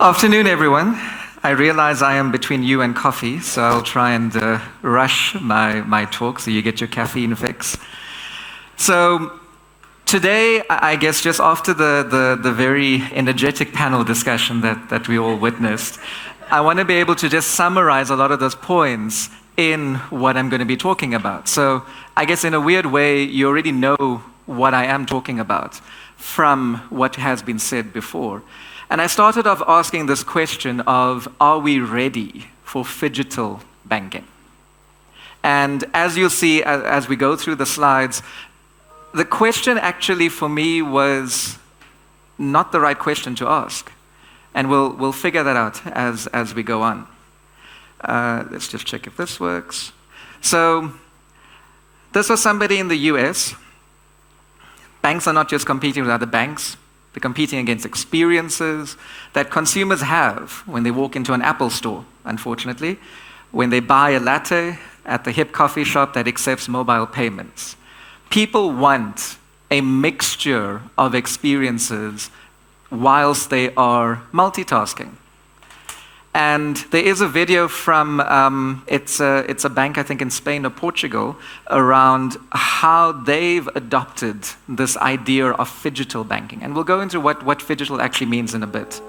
Afternoon, everyone. I realize I am between you and coffee, so I'll try and rush my talk so you get your caffeine fix. So today, I guess just after the very energetic panel discussion that we all witnessed, I want to be able to just summarize a lot of those points in what I'm going to be talking about. So I guess in a weird way, you already know what I am talking about from what has been said before. And I started off asking this question of, are we ready for phygital banking? And as you'll see as we go through the slides, the question actually for me was not the right question to ask. And we'll figure that out as we go on. Let's just check if this works. So this was somebody in the US. Banks are not just competing with other banks. They're competing against experiences that consumers have when they walk into an Apple store, unfortunately, when they buy a latte at the hip coffee shop that accepts mobile payments. People want a mixture of experiences whilst they are multitasking. And there is a video from, it's a bank, I think in Spain or Portugal, around how they've adopted this idea of phygital banking. And we'll go into what phygital actually means in a bit.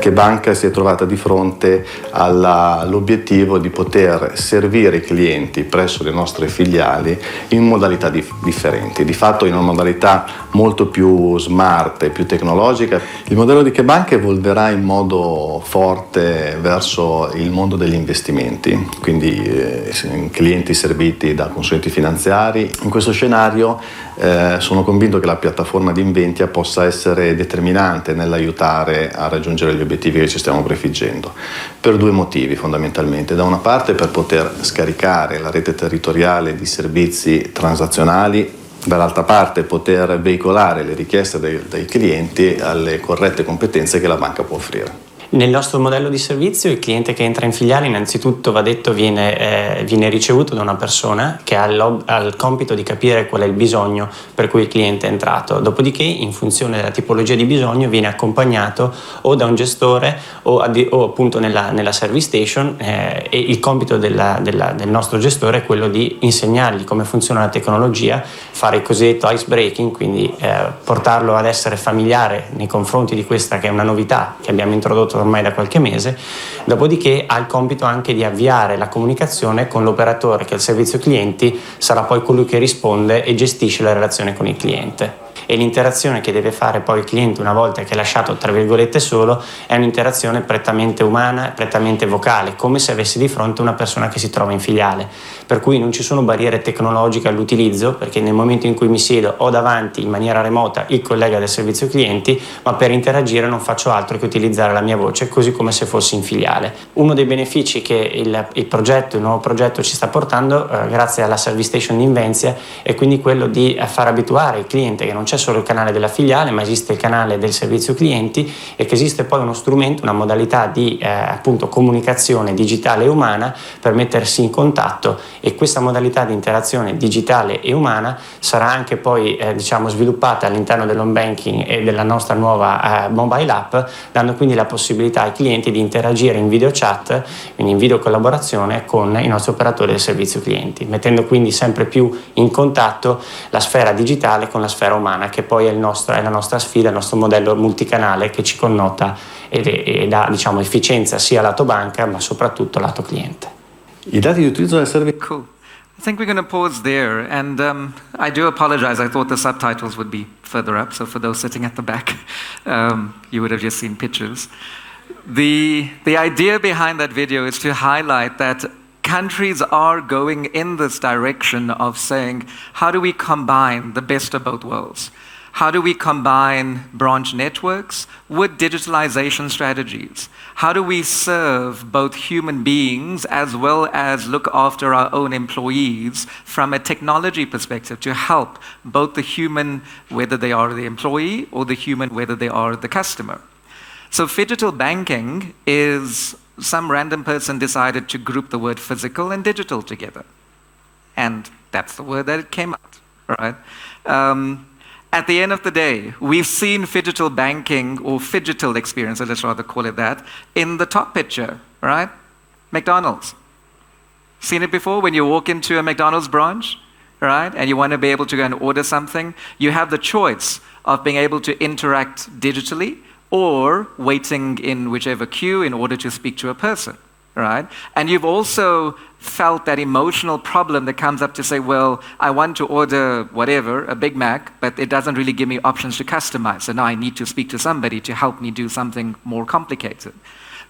Che banca si è trovata di fronte all'obiettivo di poter servire i clienti presso le nostre filiali in modalità differenti, di fatto in una modalità molto più smart e più tecnologica. Il modello di Che Banca evolverà in modo forte verso il mondo degli investimenti, quindi clienti serviti da consulenti finanziari. In questo scenario sono convinto che la piattaforma di Inventia possa essere determinante nell'aiutare a raggiungere gli obiettivi che ci stiamo prefiggendo, per due motivi fondamentalmente. Da una parte per poter scaricare la rete territoriale di servizi transazionali, dall'altra parte poter veicolare le richieste dei clienti alle corrette competenze che la banca può offrire. Nel nostro modello di servizio il cliente che entra in filiale innanzitutto, va detto, viene ricevuto da una persona che ha il compito di capire qual è il bisogno per cui il cliente è entrato. Dopodiché, in funzione della tipologia di bisogno, viene accompagnato o da un gestore o appunto nella service station e il compito del nostro gestore è quello di insegnargli come funziona la tecnologia, fare il cosiddetto ice breaking, quindi portarlo ad essere familiare nei confronti di questa che è una novità che abbiamo introdotto ormai da qualche mese. Dopodiché ha il compito anche di avviare la comunicazione con l'operatore, che è il servizio clienti, sarà poi colui che risponde e gestisce la relazione con il cliente. E l'interazione che deve fare poi il cliente una volta che è lasciato tra virgolette solo è un'interazione prettamente umana, prettamente vocale, come se avessi di fronte una persona che si trova in filiale, per cui non ci sono barriere tecnologiche all'utilizzo, perché nel momento in cui mi siedo ho davanti in maniera remota il collega del servizio clienti, ma per interagire non faccio altro che utilizzare la mia voce così come se fossi in filiale. Uno dei benefici che il nuovo progetto ci sta portando grazie alla service station di Inventia è quindi quello di far abituare il cliente che non c'è solo il canale della filiale, ma esiste il canale del servizio clienti e che esiste poi uno strumento, una modalità di appunto comunicazione digitale e umana per mettersi in contatto, e questa modalità di interazione digitale e umana sarà anche poi sviluppata all'interno dell'home banking e della nostra nuova mobile app, dando quindi la possibilità ai clienti di interagire in video chat, quindi in video collaborazione con i nostri operatori del servizio clienti, mettendo quindi sempre più in contatto la sfera digitale con la sfera umana, che poi è la nostra sfida, il nostro modello multicanale che ci connota e dà efficienza sia lato banca ma soprattutto lato cliente. I dati di utilizzo del servizio. Cool. I think we're going to pause there, and I do apologize. I thought the subtitles would be further up, so for those sitting at the back, you would have just seen pictures. The idea behind that video is to highlight that countries are going in this direction of saying, how do we combine the best of both worlds? How do we combine branch networks with digitalization strategies? How do we serve both human beings as well as look after our own employees from a technology perspective to help both the human, whether they are the employee, or the human, whether they are the customer? So phygital banking is some random person decided to group the word physical and digital together. And that's the word that it came out, right? At the end of the day, we've seen Phygital Banking, or Phygital experience, let's rather call it that, in the top picture, right? McDonald's. Seen it before when you walk into a McDonald's branch, right? And you want to be able to go and order something. You have the choice of being able to interact digitally or waiting in whichever queue in order to speak to a person, right? And you've also felt that emotional problem that comes up to say, well, I want to order whatever, a Big Mac, but it doesn't really give me options to customize. So now I need to speak to somebody to help me do something more complicated.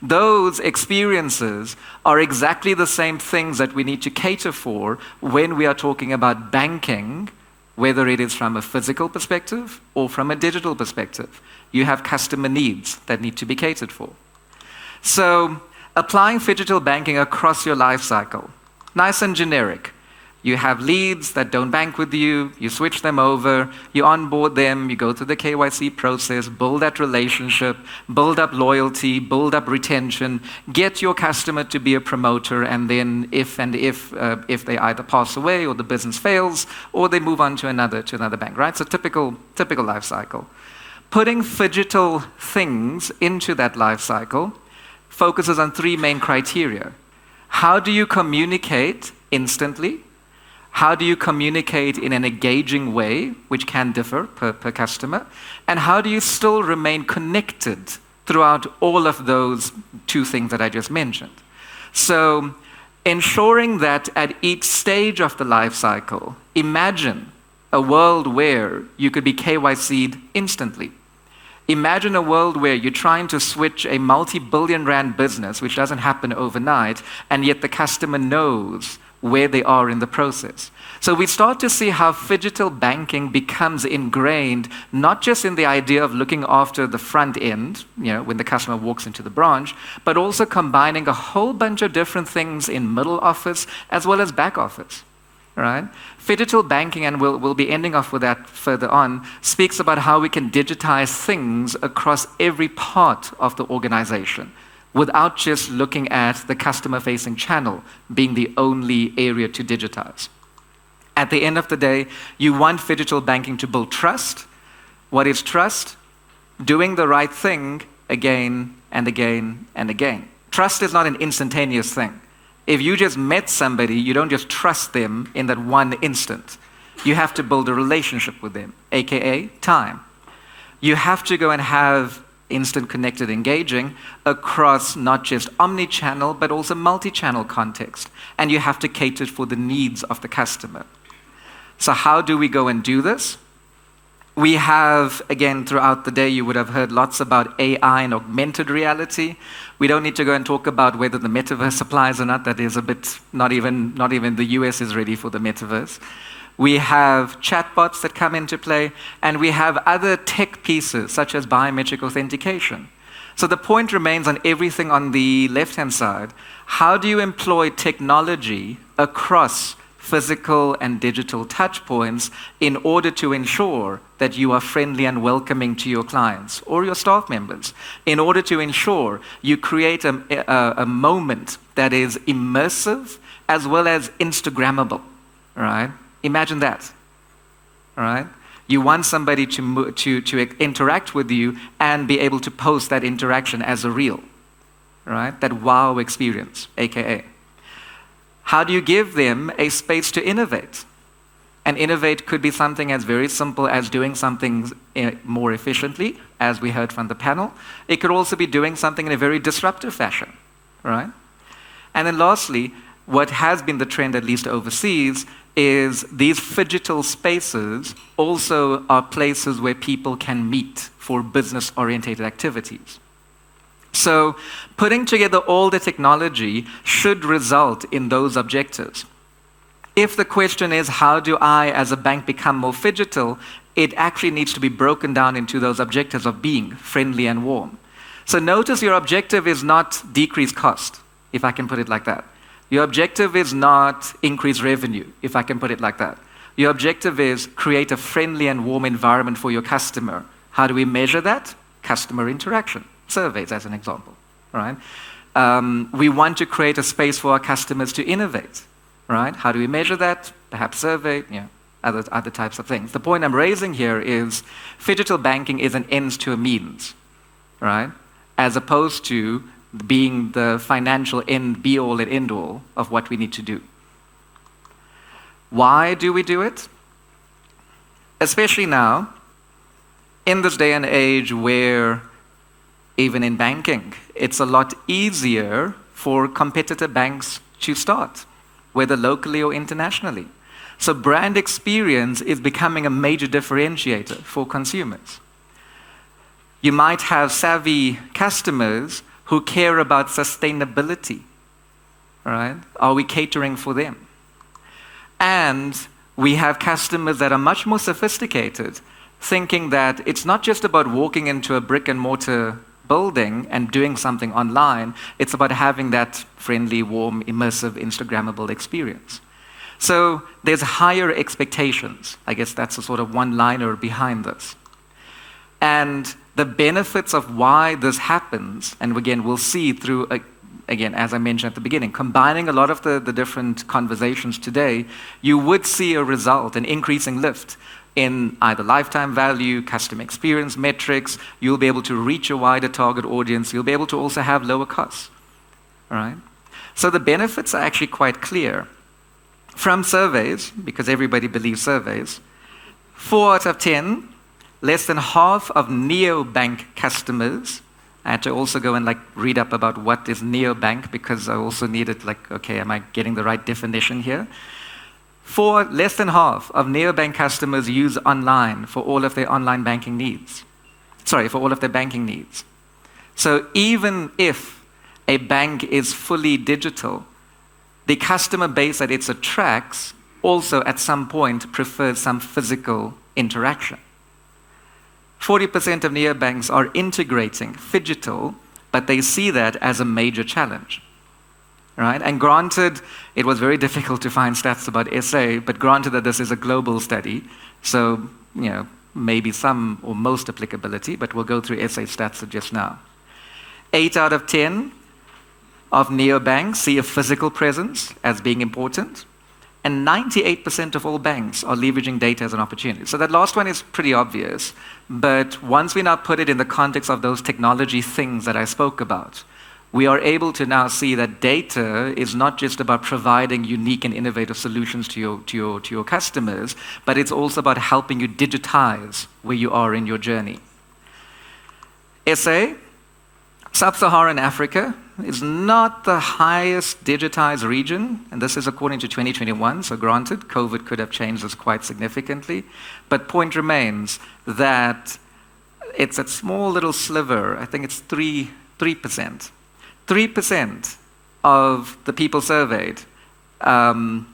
Those experiences are exactly the same things that we need to cater for when we are talking about banking, whether it is from a physical perspective or from a digital perspective. You have customer needs that need to be catered for. So, applying Phygital Banking across your life cycle, nice and generic. You have leads that don't bank with you, you switch them over, you onboard them, you go through the KYC process, build that relationship, build up loyalty, build up retention, get your customer to be a promoter, and then if they either pass away or the business fails, or they move on to another bank, right? So typical life cycle. Putting phygital things into that life cycle focuses on three main criteria. How do you communicate instantly? How do you communicate in an engaging way, which can differ per customer? And how do you still remain connected throughout all of those two things that I just mentioned? So, ensuring that at each stage of the life cycle, imagine a world where you could be KYC'd instantly. Imagine a world where you're trying to switch a multi-billion rand business, which doesn't happen overnight, and yet the customer knows where they are in the process. So we start to see how Phygital Banking becomes ingrained, not just in the idea of looking after the front end, when the customer walks into the branch, but also combining a whole bunch of different things in middle office as well as back office. Right? Phygital Banking, and we'll be ending off with that further on, speaks about how we can digitize things across every part of the organization without just looking at the customer-facing channel being the only area to digitize. At the end of the day, you want Phygital Banking to build trust. What is trust? Doing the right thing again and again and again. Trust is not an instantaneous thing. If you just met somebody, you don't just trust them in that one instant. You have to build a relationship with them, aka time. You have to go and have instant connected engaging across not just omni-channel, but also multi-channel context. And you have to cater for the needs of the customer. So how do we go and do this? We have, again, throughout the day, you would have heard lots about AI and augmented reality. We don't need to go and talk about whether the metaverse applies or not. That is a bit, not even the US is ready for the metaverse. We have chatbots that come into play, and we have other tech pieces, such as biometric authentication. So the point remains on everything on the left-hand side. How do you employ technology across physical and digital touch points in order to ensure that you are friendly and welcoming to your clients or your staff members, in order to ensure you create a moment that is immersive as well as Instagrammable, right? Imagine that, all right? You want somebody to interact with you and be able to post that interaction as a reel, right? That wow experience, AKA. How do you give them a space to innovate? And innovate could be something as very simple as doing something more efficiently, as we heard from the panel. It could also be doing something in a very disruptive fashion, right? And then lastly, what has been the trend, at least overseas, is these phygital spaces also are places where people can meet for business-oriented activities. So putting together all the technology should result in those objectives. If the question is, how do I as a bank become more phygital, it actually needs to be broken down into those objectives of being friendly and warm. So notice your objective is not decrease cost, if I can put it like that. Your objective is not increase revenue, if I can put it like that. Your objective is create a friendly and warm environment for your customer. How do we measure that? Customer interaction. Surveys, as an example, right? We want to create a space for our customers to innovate, right? How do we measure that? Perhaps survey, other types of things. The point I'm raising here is Phygital Banking is an ends to a means, right? As opposed to being the financial end, be-all and end-all of what we need to do. Why do we do it? Especially now, in this day and age where, even in banking, it's a lot easier for competitor banks to start, whether locally or internationally. So brand experience is becoming a major differentiator for consumers. You might have savvy customers who care about sustainability, right? Are we catering for them? And we have customers that are much more sophisticated, thinking that it's not just about walking into a brick and mortar building and doing something online, it's about having that friendly, warm, immersive, Instagrammable experience. So there's higher expectations. I guess that's a sort of one-liner behind this. And the benefits of why this happens, and again, we'll see through, again, as I mentioned at the beginning, combining a lot of the different conversations today, you would see a result, an increasing lift in either lifetime value, customer experience metrics. You'll be able to reach a wider target audience. You'll be able to also have lower costs, right? So the benefits are actually quite clear. From surveys, because everybody believes surveys, 4 out of 10, less than half of neobank customers. I had to also go and read up about what is neobank, because I also needed okay, am I getting the right definition here? Less than half of neobank customers use online for all of their online banking needs. For all of their banking needs. So even if a bank is fully digital, the customer base that it attracts also at some point prefers some physical interaction. 40% of neobanks are integrating Phygital, but they see that as a major challenge, right? And granted, it was very difficult to find stats about SA, but granted that this is a global study, so maybe some or most applicability, but we'll go through SA stats just now. 8 out of 10 of neobanks see a physical presence as being important, and 98% of all banks are leveraging data as an opportunity. So that last one is pretty obvious, but once we now put it in the context of those technology things that I spoke about, we are able to now see that data is not just about providing unique and innovative solutions to your customers, but it's also about helping you digitize where you are in your journey. SA, Sub-Saharan Africa, is not the highest digitized region, and this is according to 2021, so granted, COVID could have changed this quite significantly, but point remains that it's a small little sliver, I think it's 3%. 3% of the people surveyed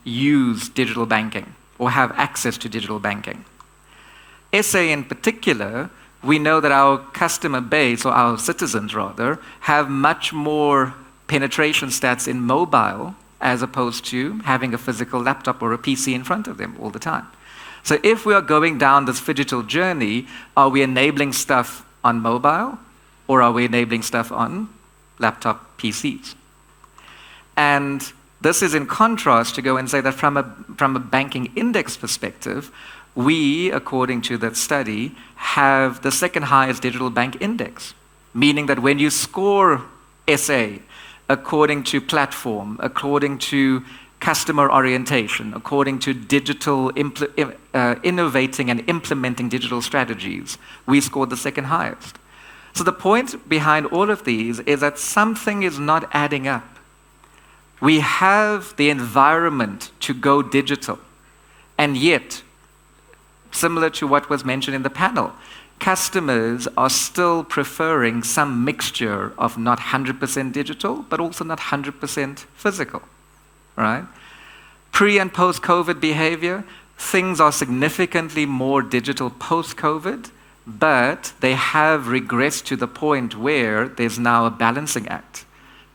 use digital banking or have access to digital banking. SA in particular, we know that our customer base, or our citizens rather, have much more penetration stats in mobile as opposed to having a physical laptop or a PC in front of them all the time. So if we are going down this phygital journey, are we enabling stuff on mobile or are we enabling stuff on laptop PCs? And this is in contrast to go and say that from a banking index perspective, we, according to that study, have the second highest digital bank index, meaning that when you score SA according to platform, according to customer orientation, according to digital innovating and implementing digital strategies, we scored the second highest. So the point behind all of these is that something is not adding up. We have the environment to go digital, and yet, similar to what was mentioned in the panel, customers are still preferring some mixture of not 100% digital, but also not 100% physical, right? Pre- and post-COVID behavior, things are significantly more digital post-COVID, but they have regressed to the point where there's now a balancing act.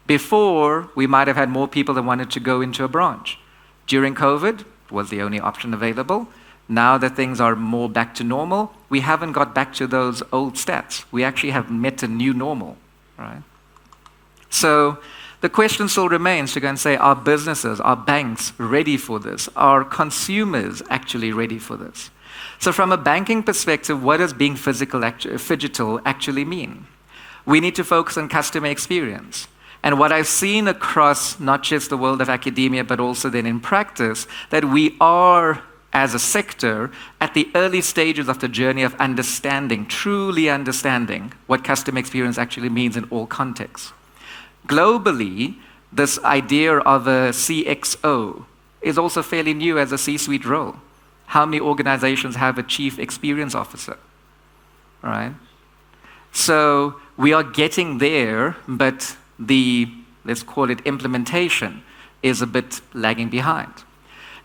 Before, we might have had more people that wanted to go into a branch. During COVID, it was the only option available. Now that things are more back to normal, we haven't got back to those old stats. We actually have met a new normal, right? So The question still remains to go and say, are businesses, are banks ready for this? Are consumers actually ready for this? So from a banking perspective, what does being phygital actually mean? We need to focus on customer experience. And what I've seen across not just the world of academia, but also then in practice, that we are, as a sector, at the early stages of the journey of understanding, truly understanding what customer experience actually means in all contexts. Globally, this idea of a CXO is also fairly new as a C-suite role. How many organizations have a chief experience officer, right? So we are getting there, but the, let's call it implementation, is a bit lagging behind.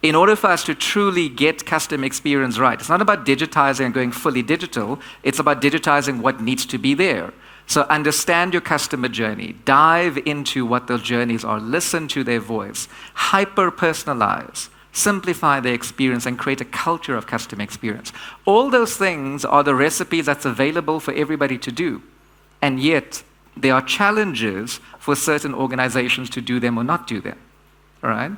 In order for us to truly get customer experience right, it's not about digitizing and going fully digital, it's about digitizing what needs to be there. So understand your customer journey, dive into what those journeys are, listen to their voice, hyper-personalize, simplify their experience, and create a culture of customer experience. All those things are the recipes that's available for everybody to do. And yet, there are challenges for certain organizations to do them or not do them. All right?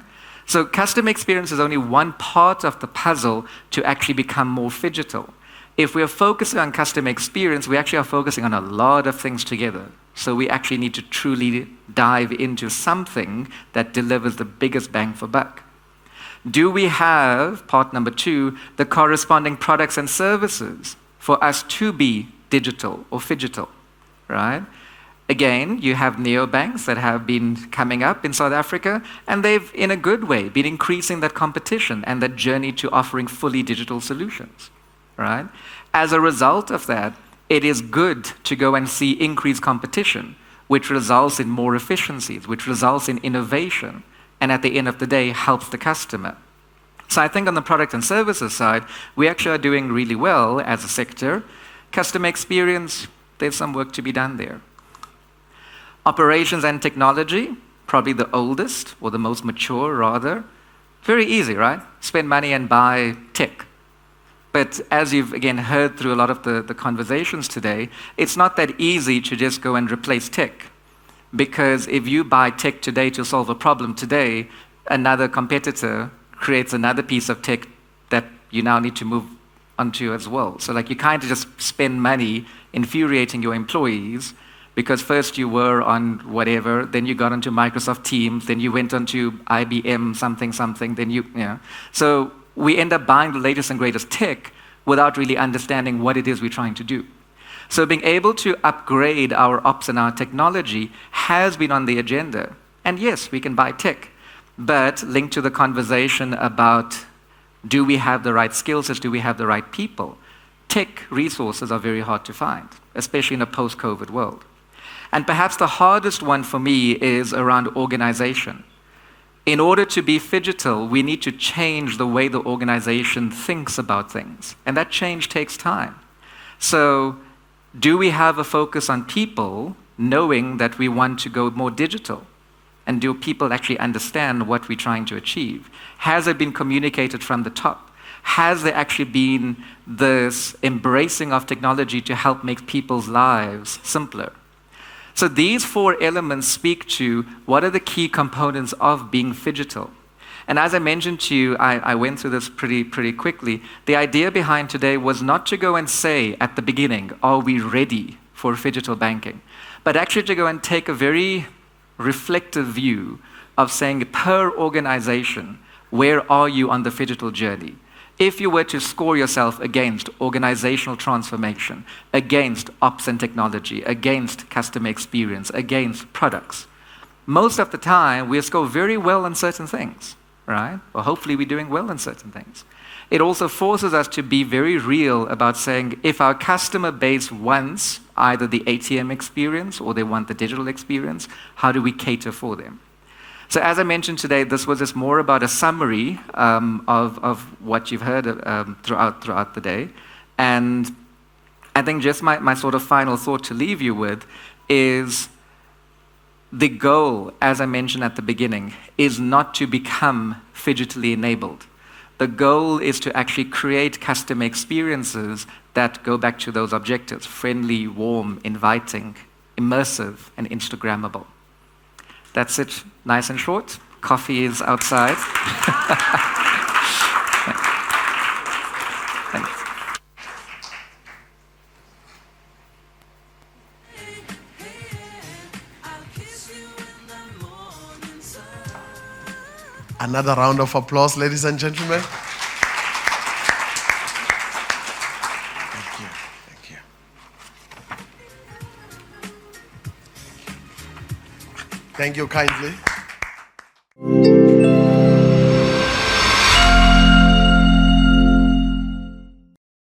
So customer experience is only one part of the puzzle to actually become more phygital. If we're focusing on customer experience, we actually are focusing on a lot of things together. So we actually need to truly dive into something that delivers the biggest bang for buck. Do we have, part number 2, the corresponding products and services for us to be digital or phygital, right? Again, you have neobanks that have been coming up in South Africa, and they've, in a good way, been increasing that competition and that journey to offering fully digital solutions, right? As a result of that, it is good to go and see increased competition, which results in more efficiencies, which results in innovation, and at the end of the day, helps the customer. So I think on the product and services side, we actually are doing really well as a sector. Customer experience, there's some work to be done there. Operations and technology, probably the oldest, or the most mature rather. Very easy, right? Spend money and buy tech. But as you've again heard through a lot of the conversations today, it's not that easy to just go and replace tech. Because if you buy tech today to solve a problem today, another competitor creates another piece of tech that you now need to move onto as well. So like you kind of just spend money infuriating your employees because first you were on whatever, then you got onto Microsoft Teams, then you went onto IBM something, then you know. So we end up buying the latest and greatest tech without really understanding what it is we're trying to do. So being able to upgrade our ops and our technology has been on the agenda. And yes, we can buy tech, but linked to the conversation about do we have the right skill sets, do we have the right people? Tech resources are very hard to find, especially in a post-COVID world. And perhaps the hardest one for me is around organization. In order to be phygital, we need to change the way the organization thinks about things. And that change takes time. So do we have a focus on people knowing that we want to go more digital? And do people actually understand what we're trying to achieve? Has it been communicated from the top? Has there actually been this embracing of technology to help make people's lives simpler? So these 4 elements speak to what are the key components of being phygital. And as I mentioned to you, I went through this pretty quickly. The idea behind today was not to go and say at the beginning, are we ready for phygital banking? But actually to go and take a very reflective view of saying per organization, where are you on the phygital journey? If you were to score yourself against organizational transformation, against ops and technology, against customer experience, against products, most of the time we score very well on certain things, right? Or hopefully we're doing well on certain things. It also forces us to be very real about saying if our customer base wants either the ATM experience or they want the digital experience, how do we cater for them? So as I mentioned today, this was just more about a summary of what you've heard throughout the day. And I think just my sort of final thought to leave you with is the goal, as I mentioned at the beginning, is not to become phygitally enabled. The goal is to actually create customer experiences that go back to those objectives: friendly, warm, inviting, immersive, and Instagrammable. That's it, nice and short. Coffee is outside. Thanks. Another round of applause, ladies and gentlemen. Thank you. Thank you. Thank you kindly.